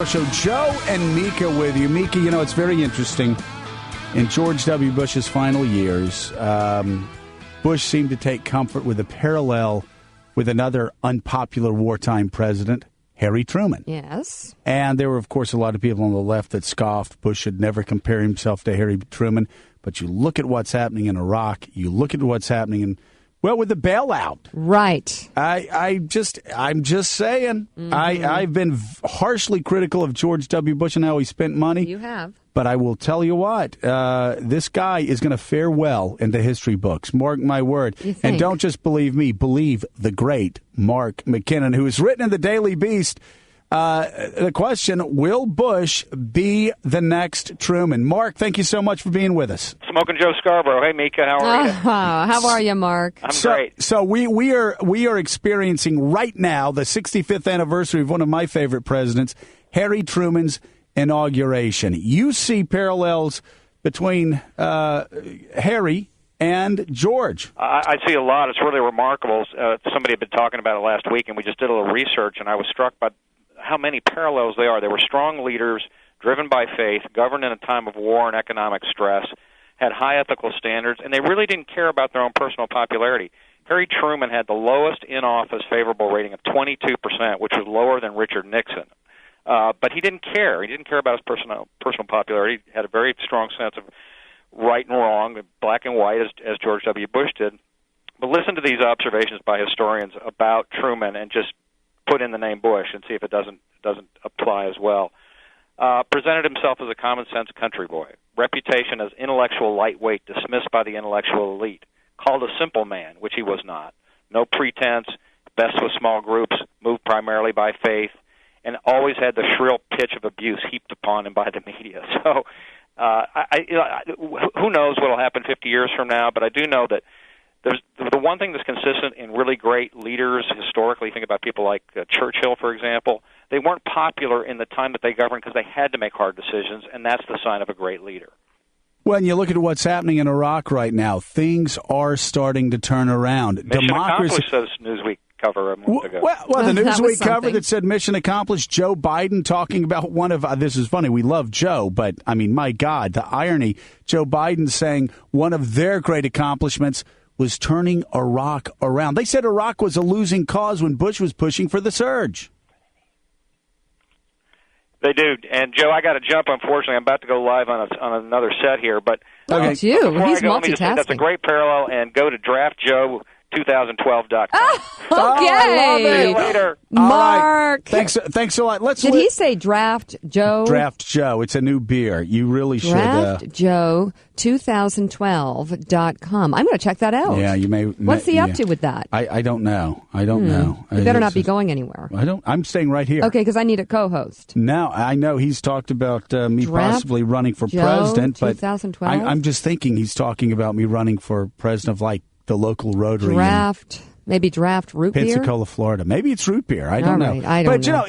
So Joe and Mika with you. Mika, you know, it's very interesting. In George W. Bush's final years, Bush seemed to take comfort with a parallel with another unpopular wartime president, Harry Truman. Yes. And there were, of course, a lot of people on the left that scoffed Bush should never compare himself to Harry Truman. But you look at what's happening in Iraq, you look at what's happening with the bailout. Right. I'm just saying. Mm-hmm. I've been harshly critical of George W. Bush and how he spent money. You have. But I will tell you what, this guy is going to fare well in the history books. Mark my word. And don't just believe me, believe the great Mark McKinnon, who has written in the Daily Beast the question, will Bush be the next Truman? Mark, thank you so much for being with us. Smoking Joe Scarborough. Hey, Mika, how are you? How are you, Mark? I'm great. So we are experiencing right now the 65th anniversary of one of my favorite presidents, Harry Truman's inauguration. You see parallels between Harry and George. I see a lot. It's really remarkable. Somebody had been talking about it last week, and we just did a little research, and I was struck by how many parallels they are. They were strong leaders, driven by faith, governed in a time of war and economic stress, had high ethical standards, and they really didn't care about their own personal popularity. Harry Truman had the lowest in-office favorable rating of 22%, which was lower than Richard Nixon. But he didn't care. He didn't care about his personal popularity. He had a very strong sense of right and wrong, black and white, as George W. Bush did. But listen to these observations by historians about Truman and just put in the name Bush and see if it doesn't apply as well. Presented himself as a common-sense country boy. Reputation as intellectual lightweight, dismissed by the intellectual elite. Called a simple man, which he was not. No pretense, best with small groups, moved primarily by faith, and always had the shrill pitch of abuse heaped upon him by the media. So who knows what will happen 50 years from now, but I do know that there's the one thing that's consistent in really great leaders historically. Think about people like Churchill, for example. They weren't popular in the time that they governed because they had to make hard decisions, and that's the sign of a great leader. When you look at what's happening in Iraq right now, things are starting to turn around. Mission accomplished, says Newsweek cover a month ago. Well, the Newsweek cover that said mission accomplished, Joe Biden talking about one of, this is funny, we love Joe, but, I mean, my God, the irony, Joe Biden saying one of their great accomplishments was turning Iraq around. They said Iraq was a losing cause when Bush was pushing for the surge. They do. And, Joe, I got to jump, unfortunately. I'm about to go live on another set here. But That's you. He's multitasking. That's a great parallel, and go to draftjoe2012.com. Okay. I love it. See you later. Mark. Right. Thanks a lot. Did he say Draft Joe? Draft Joe. It's a new beer. You really should. DraftJoe2012.com. I'm going to check that out. Yeah, you may. What's he up to with that? I don't know. I don't know. You better not be going anywhere. I'm staying right here. Okay, because I need a co-host. Now, I know he's talked about me possibly running for Joe president, but 2012? I'm just thinking he's talking about me running for president of, like, the local Rotary. Maybe draft root beer? Pensacola, Florida. Maybe it's root beer. I don't know. I don't know. But, you know,